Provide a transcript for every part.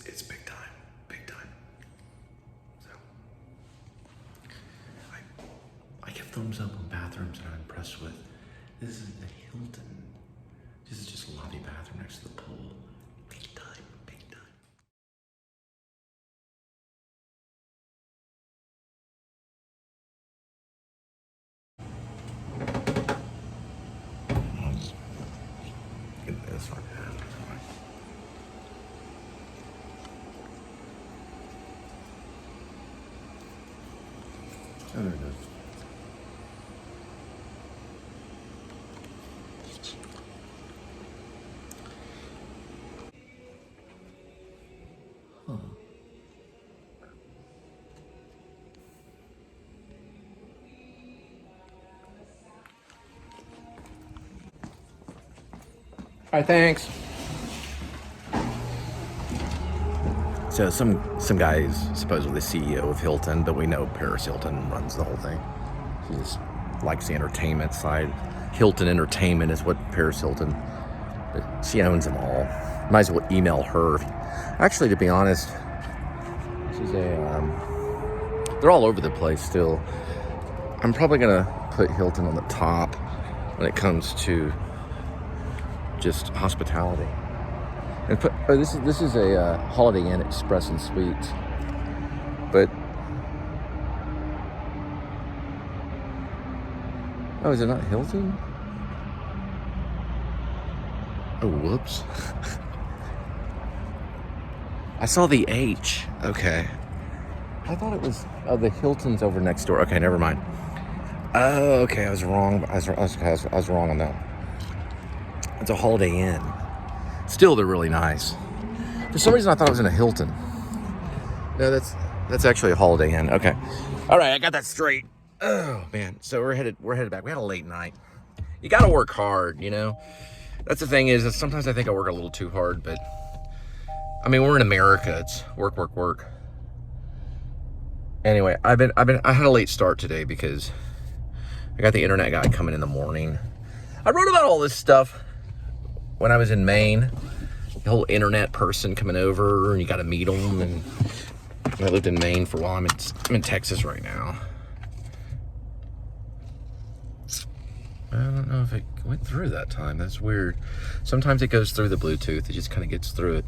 It's big time, big time. So I give thumbs up on bathrooms that I'm impressed with. This is the Hilton. This is just a lobby bathroom next to the pool. Big time, big time. Get this one. Oh, there it is. Huh. All right, thanks. So some guy is supposedly the CEO of Hilton, but we know Paris Hilton runs the whole thing. She just likes the entertainment side. Hilton Entertainment is what Paris Hilton, but she owns them all. Might as well email her. Actually, to be honest, she's they're all over the place still. I'm probably gonna put Hilton on the top when it comes to just hospitality. And put, this is a Holiday Inn Express and Suites, but oh, is it not Hilton? Oh, whoops. I saw the H. Okay, I thought it was the Hilton's over next door. Okay, never mind. Oh, okay, I was wrong. I was wrong on that. It's a Holiday Inn. Still, they're really nice. For some reason, I thought it was in a Hilton. No, that's actually a Holiday Inn. Okay, all right, I got that straight. Oh man, so we're headed back. We had a late night. You got to work hard, you know. That's the thing is that sometimes I think I work a little too hard, but I mean we're in America. It's work, work, work. Anyway, I had a late start today because I got the internet guy coming in the morning. I wrote about all this stuff when I was in Maine, the whole internet person coming over, and you got to meet them. And I lived in Maine for a while. I'm in Texas right now. I don't know if it went through that time. That's weird. Sometimes it goes through the Bluetooth. It just kind of gets through it.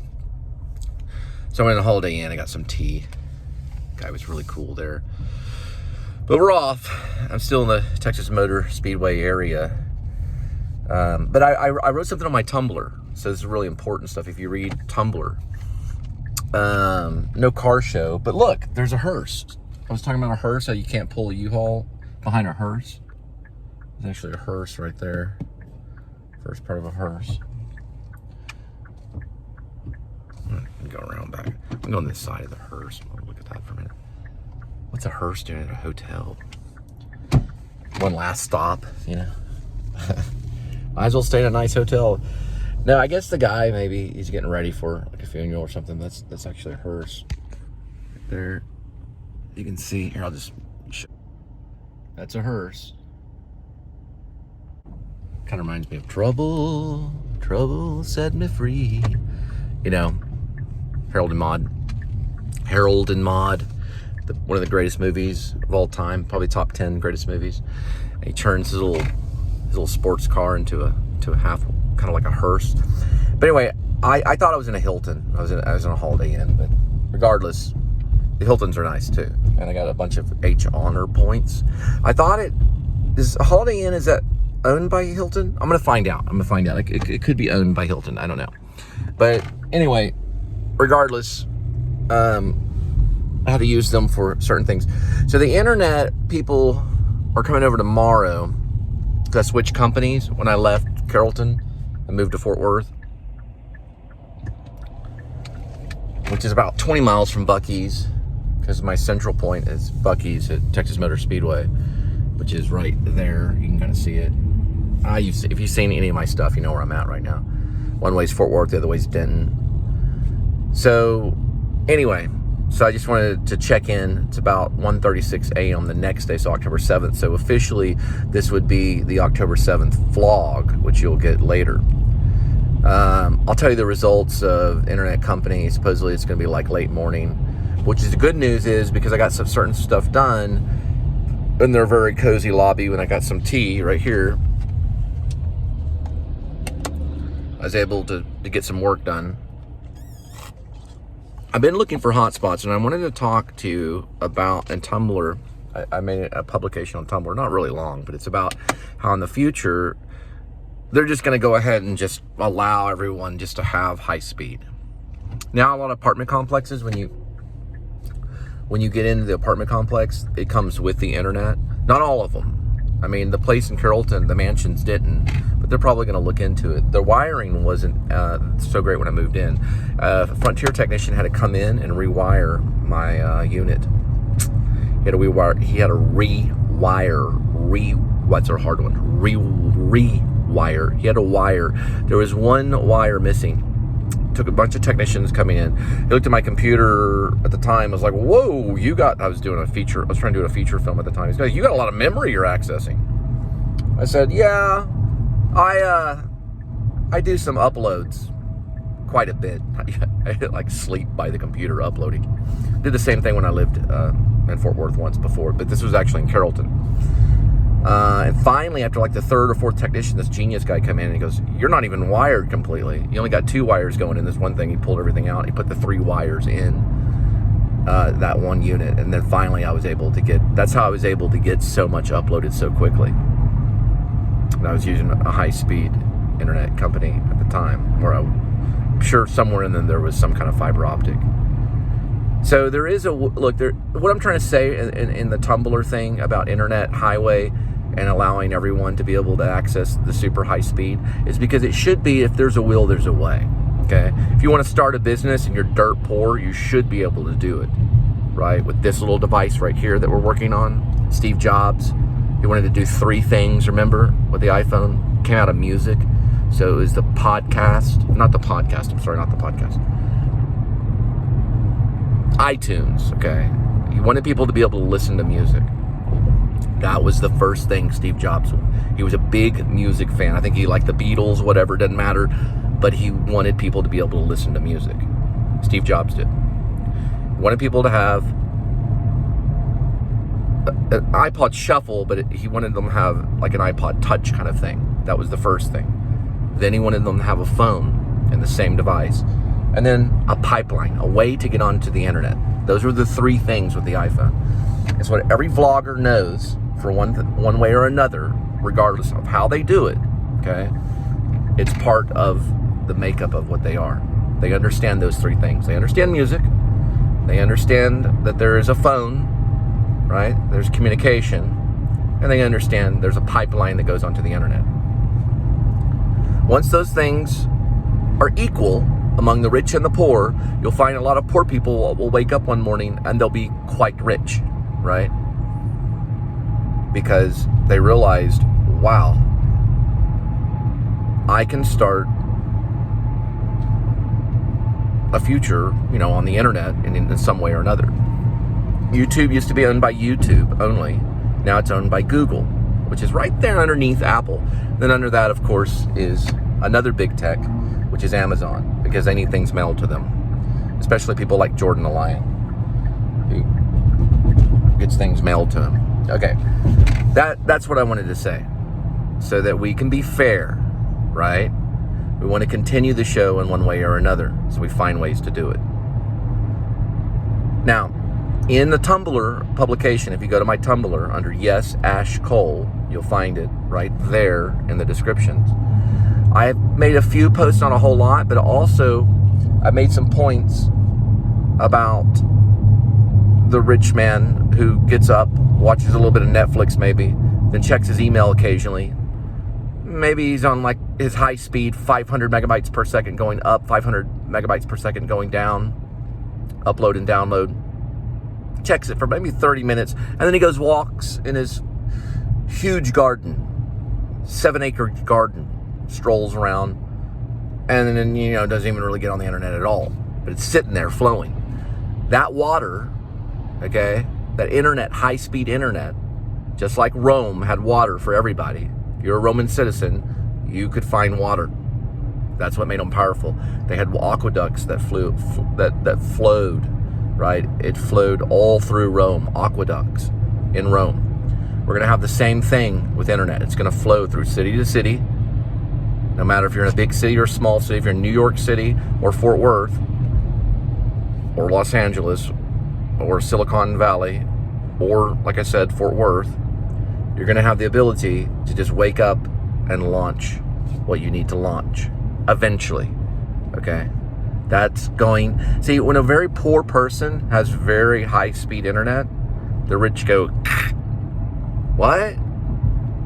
So I went to Holiday Inn. I got some tea. Guy was really cool there. But we're off. I'm still in the Texas Motor Speedway area. But I wrote something on my Tumblr. So this is really important stuff. If you read Tumblr, no car show. But look, there's a hearse. I was talking about a hearse, how you can't pull a U-Haul behind a hearse. There's actually a hearse right there. First part of a hearse. I'm gonna go around back. I'm going this side of the hearse. I'll look at that for a minute. What's a hearse doing at a hotel? One last stop, you know. Might as well stay in a nice hotel. No, I guess the guy, maybe he's getting ready for like a funeral or something. That's actually a hearse. Right there. You can see, here, I'll just show. That's a hearse. Kind of reminds me of Trouble, Trouble Set Me Free. You know, Harold and Maude. One of the greatest movies of all time, probably top 10 greatest movies. And he turns his little sports car into a half, kind of like a hearse. But anyway, I thought I was in a Hilton. I was in a Holiday Inn, but regardless, the Hiltons are nice too. And I got a bunch of H honor points. I thought is a Holiday Inn, is that owned by Hilton? I'm gonna find out. It could be owned by Hilton. I don't know. But anyway, regardless, I had to use them for certain things. So the internet people are coming over tomorrow. I switched companies when I left Carrollton and moved to Fort Worth, which is about 20 miles from Buc-ee's, because my central point is Buc-ee's at Texas Motor Speedway, which is right there. You can kind of see it. If you've seen any of my stuff, you know where I'm at right now. One way's Fort Worth, the other way's Denton. So anyway, so I just wanted to check in. It's about 1:36 a.m. the next day, so October 7th. So officially, this would be the October 7th vlog, which you'll get later. I'll tell you the results of internet company. Supposedly it's going to be like late morning, which is the good news is because I got some certain stuff done in their very cozy lobby when I got some tea right here. I was able to get some work done. I've been looking for hotspots, and I wanted to talk to you about, and Tumblr, I made a publication on Tumblr, not really long, but it's about how in the future, they're just going to go ahead and just allow everyone just to have high speed. Now, a lot of apartment complexes, when you get into the apartment complex, it comes with the internet. Not all of them. I mean, the place in Carrollton, the mansions didn't, but they're probably going to look into it. The wiring wasn't so great when I moved in. A Frontier technician had to come in and rewire my unit. He had to what's a hard one? Rewire. He had to wire. There was one wire missing. Took a bunch of technicians coming in. He looked at my computer at the time. I was like, whoa, I was trying to do a feature film at the time. He's like, you got a lot of memory you're accessing. I said, yeah, I do some uploads quite a bit. I like sleep by the computer uploading. Did the same thing when I lived in Fort Worth once before, but this was actually in Carrollton. And finally, after like the third or fourth technician, this genius guy come in and he goes, you're not even wired completely. You only got 2 wires going in this one thing. He pulled everything out. He put the 3 wires in that one unit. And then finally that's how I was able to get so much uploaded so quickly. And I was using a high-speed internet company at the time, where I'm sure somewhere in there was some kind of fiber optic. So there is what I'm trying to say in the Tumblr thing about internet highway and allowing everyone to be able to access the super high speed is because it should be, if there's a will, there's a way, okay? If you want to start a business and you're dirt poor, you should be able to do it, right? With this little device right here that we're working on, Steve Jobs, he wanted to do 3 things, remember, with the iPhone, came out of music. So it was the podcast, iTunes, okay? He wanted people to be able to listen to music. That was the first thing Steve Jobs, he was a big music fan. I think he liked the Beatles, whatever, doesn't matter. But he wanted people to be able to listen to music. Steve Jobs did. He wanted people to have an iPod Shuffle, but he wanted them to have like an iPod Touch kind of thing. That was the first thing. Then he wanted them to have a phone in the same device. And then a pipeline, a way to get onto the internet. Those were the 3 things with the iPhone. It's what every vlogger knows for one way or another, regardless of how they do it, okay? It's part of the makeup of what they are. They understand those 3 things. They understand music. They understand that there is a phone, right? There's communication. And they understand there's a pipeline that goes onto the internet. Once those things are equal among the rich and the poor, you'll find a lot of poor people will wake up one morning and they'll be quite rich, right? Because they realized, wow, I can start a future, on the internet in some way or another. YouTube used to be owned by YouTube only. Now it's owned by Google, which is right there underneath Apple. Then under that, of course, is another big tech, which is Amazon, because they need things mailed to them, especially people like Jordan the Lion, who gets things mailed to him. Okay, that's what I wanted to say, so that we can be fair, right? We want to continue the show in one way or another, so we find ways to do it. Now, in the Tumblr publication, if you go to my Tumblr under Yes Ash Cole, you'll find it right there in the descriptions. I have made a few posts, not a whole lot, but also I made some points about the rich man who gets up, watches a little bit of Netflix maybe, then checks his email occasionally. Maybe he's on like his high speed 500 megabytes per second going up, 500 megabytes per second going down, upload and download. Checks it for maybe 30 minutes, and then he goes walks in his huge garden, 7-acre garden, strolls around, and then, you know, doesn't even really get on the internet at all, but it's sitting there flowing. That water, okay, that internet, high-speed internet, just like Rome had water for everybody. If you're a Roman citizen, you could find water. That's what made them powerful. They had aqueducts that flowed, right? It flowed all through Rome, aqueducts in Rome. We're going to have the same thing with internet. It's going to flow through city to city, no matter if you're in a big city or a small city, if you're in New York City or Fort Worth or Los Angeles or Silicon Valley or, like I said, Fort Worth. You're going to have the ability to just wake up and launch what you need to launch eventually, okay? That's going... See, when a very poor person has very high-speed internet, the rich go, what?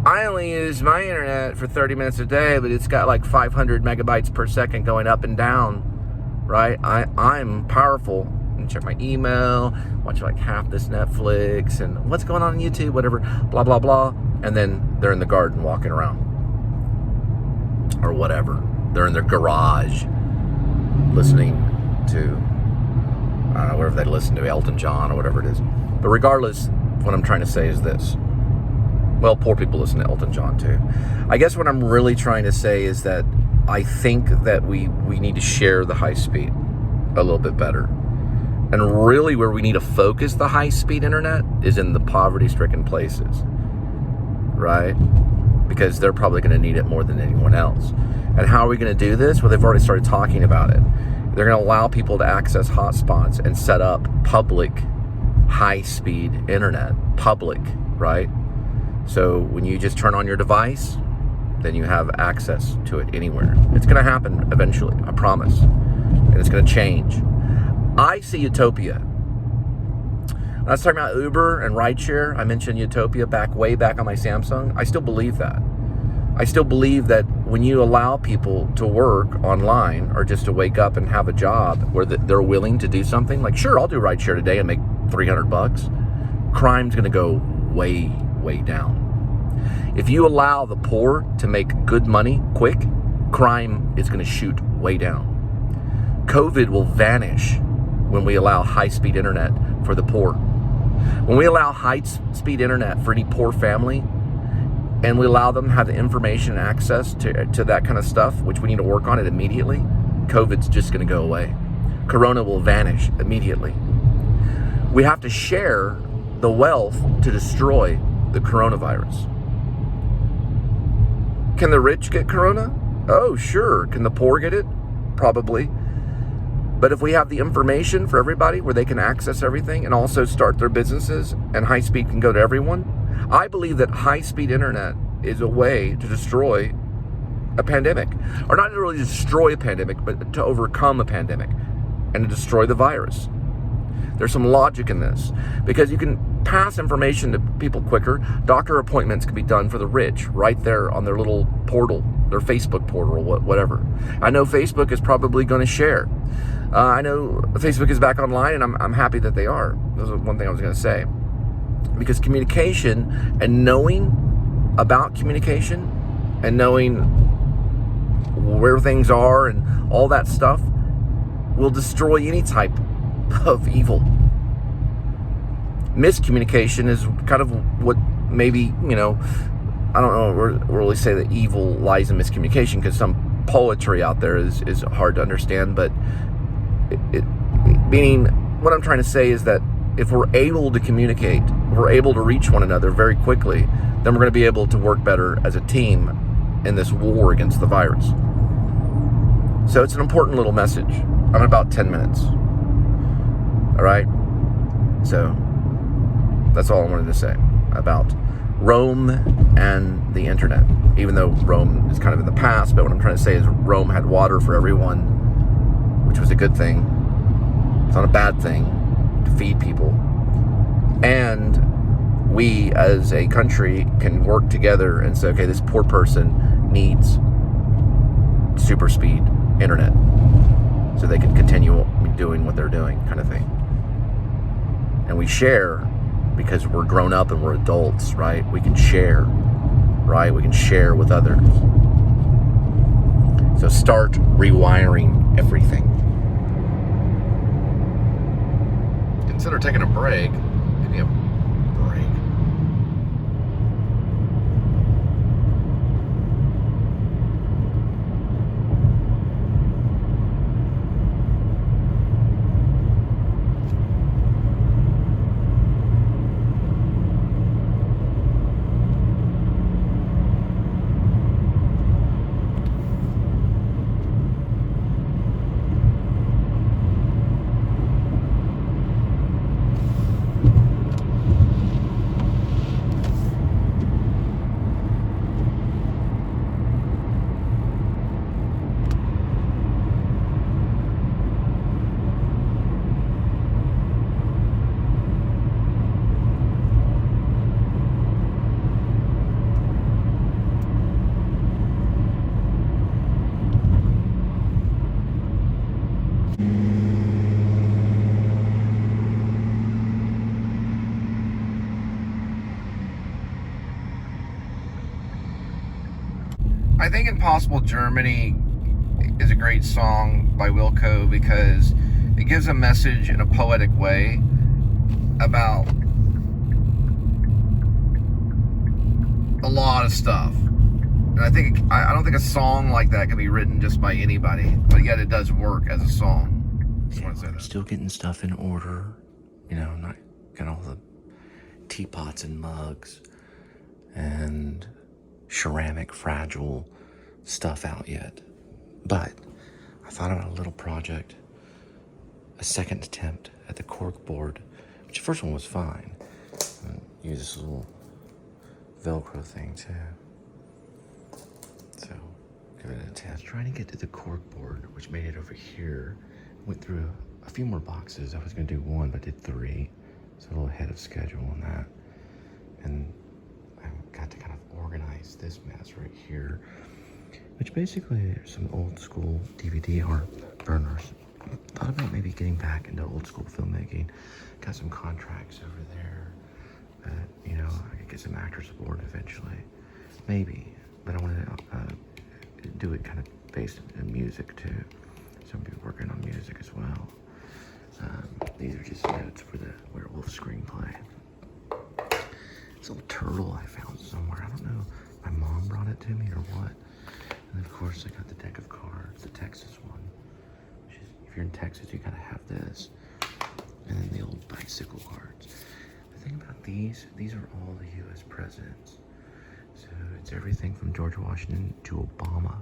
I only use my internet for 30 minutes a day, but it's got like 500 megabytes per second going up and down, right? I'm powerful. And check my email, watch like half this Netflix, and what's going on YouTube, whatever, blah, blah, blah. And then they're in the garden walking around. Or whatever. They're in their garage listening to, whatever they listen to, Elton John or whatever it is. But regardless, what I'm trying to say is this. Well, poor people listen to Elton John too. I guess what I'm really trying to say is that I think that we need to share the high speed a little bit better. And really where we need to focus the high-speed internet is in the poverty-stricken places, right? Because they're probably going to need it more than anyone else. And how are we going to do this? Well, they've already started talking about it. They're going to allow people to access hotspots and set up public high-speed internet. Public, right? So when you just turn on your device, then you have access to it anywhere. It's going to happen eventually, I promise. And it's going to change. I see utopia. When I was talking about Uber and rideshare, I mentioned utopia way back on my Samsung. I still believe that. I still believe that when you allow people to work online or just to wake up and have a job where they're willing to do something, like, sure, I'll do rideshare today and make $300. Crime's going to go way, way down. If you allow the poor to make good money quick, crime is going to shoot way down. COVID will vanish when we allow high-speed internet for the poor. When we allow high-speed internet for any poor family, and we allow them to have the information and access to that kind of stuff, which we need to work on it immediately, COVID's just going to go away. Corona will vanish immediately. We have to share the wealth to destroy the coronavirus. Can the rich get corona? Oh, sure. Can the poor get it? Probably. But if we have the information for everybody where they can access everything and also start their businesses and high speed can go to everyone, I believe that high speed internet is a way to destroy a pandemic. Or not to really destroy a pandemic, but to overcome a pandemic and to destroy the virus. There's some logic in this because you can pass information to people quicker. Doctor appointments can be done for the rich right there on their little portal, their Facebook portal, whatever. I know Facebook is probably going to share. I know Facebook is back online, and I'm happy that they are. This is one thing I was going to say. Because communication and knowing about communication and knowing where things are and all that stuff will destroy any type of evil. Miscommunication is kind of what maybe, I don't know, really say that evil lies in miscommunication because some poetry out there is hard to understand, but meaning what I'm trying to say is that if we're able to communicate, if we're able to reach one another very quickly, then we're going to be able to work better as a team in this war against the virus. So it's an important little message. I'm at about 10 minutes. All right? So that's all I wanted to say about Rome and the internet. Even though Rome is kind of in the past, but what I'm trying to say is Rome had water for everyone, which was a good thing. It's not a bad thing to feed people. And we as a country can work together and say, okay, this poor person needs super speed internet so they can continue doing what they're doing, kind of thing. And we share because we're grown up and we're adults, right? We can share, right? We can share with others. So start rewiring everything. Consider taking a break. Maybe a break. I think Impossible Germany is a great song by Wilco because it gives a message in a poetic way about a lot of stuff. And I don't think a song like that can be written just by anybody, but yet it does work as a song. Just want to say that. Still getting stuff in order, you know, not got all the teapots and mugs and ceramic fragile stuff out yet, but I thought about a little project, a second attempt at the cork board, which the first one was fine. Use this little Velcro thing too, so give it a test. Trying to get to the cork board, which made it over here. Went through a few more boxes. I was going to do one, but did 3, so a little ahead of schedule on that. And I got to kind of organize this mess right here, which basically are some old school DVD art burners. Thought about maybe getting back into old school filmmaking. Got some contracts over there that, you know, I could get some actors aboard eventually. Maybe, but I wanted to do it kind of based in music too. So I'm gonna be working on music as well. These are just notes for the werewolf screenplay. This little turtle I found somewhere. I don't know if my mom brought it to me or what. And of course I got the deck of cards, the Texas one. Which is, if you're in Texas, you gotta have this. And then the old bicycle cards. The thing about these are all the US presidents. So it's everything from George Washington to Obama.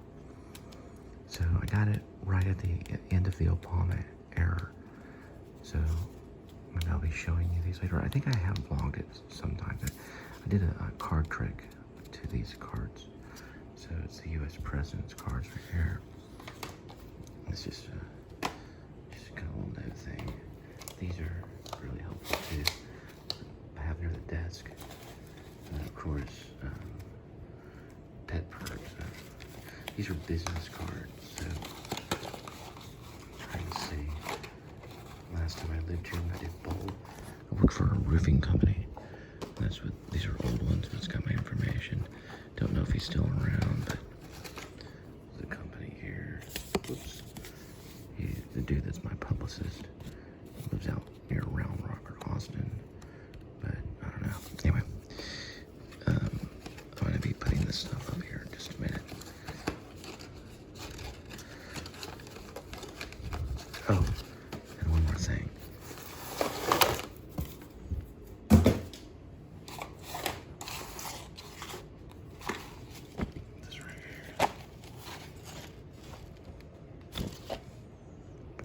So I got it right at the end of the Obama era. So I'll be showing you these later. I think I have vlogged it sometime. I did a card trick to these cards. So it's the US President's cards right here. It's just kind of a little note thing. These are really helpful too. I have near the desk. And of course, pet perks. These are business cards. So trying to see. Last time I lived here, I did bowl. I work for a roofing company. That's what these are, old ones. It's got my information. Don't know if he's still around, but the company here. Whoops. The dude that's my publicist lives out near Round Rock or Austin, but I don't know. Anyway, I'm gonna be putting this stuff up here in just a minute. Oh, and one more thing. This right here.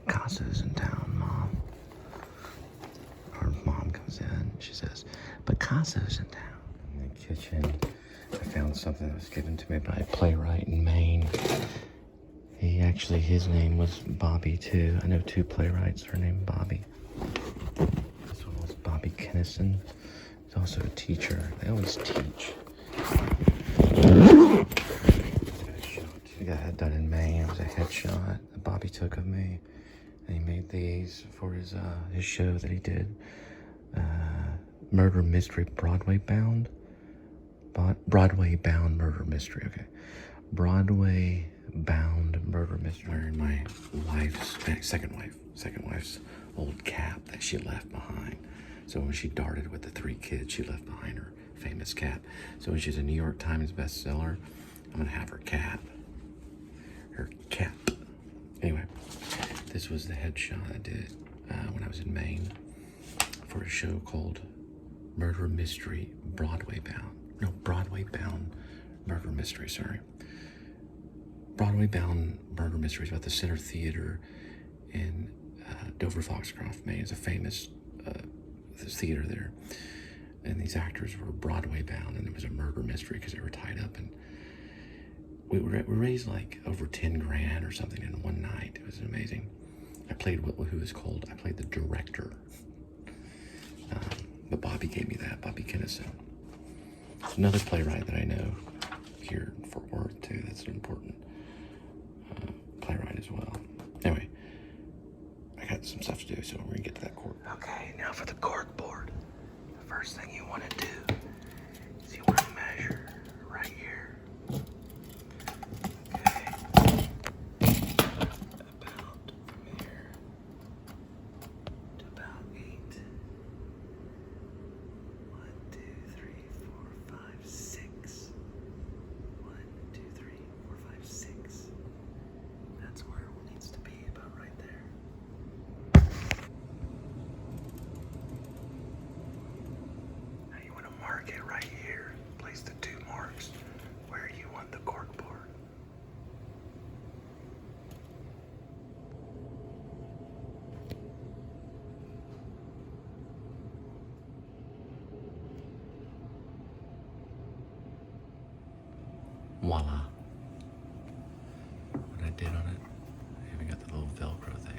Picasso's in town, Mom. Our mom comes in, she says, Picasso's in town. In the kitchen, I found something that was given to me by a playwright in Maine. His name was Bobby too. I know 2 playwrights are named Bobby. This one was Bobby Bobby Kinnison. He's also a teacher. They always teach. I got that done in Maine. It was a headshot that Bobby took of me. And he made these for his show that he did. Murder Mystery Broadway Bound. Broadway Bound Murder Mystery, okay. Broadway Bound Murder Mystery. Wearing my second wife's old cap that she left behind. So when she darted with the 3 kids, she left behind her famous cap. So when she's a New York Times bestseller, I'm gonna have her cap. Her cap. Anyway, this was the headshot I did when I was in Maine for a show called Murder Mystery Broadway Bound. No, Broadway Bound Murder Mystery, sorry. Broadway Bound Murder Mystery is about the Center Theater in Dover, Foxcroft, Maine. It's a famous theater there. And these actors were Broadway bound, and it was a murder mystery because they were tied up. And we raised like over 10 grand or something in one night. It was amazing. I played I played the director. But Bobby gave me that, Bobby Kinnison. Another playwright that I know here in Fort Worth too, that's an important playwright as well. Anyway, I got some stuff to do, so we're gonna get to that cork. Okay, now for the cork board. The first thing you wanna do is you wanna measure right here. Okay. About from here to about 8. 1, 2, 3, 4, 5, 6. 1, 2, 3, 4, 5, 6. That's where it needs to be, about right there. Now you want to mark it right here. Place the 2 marks where you want the cork board. Voila. What I did on it, I even got the little Velcro thing.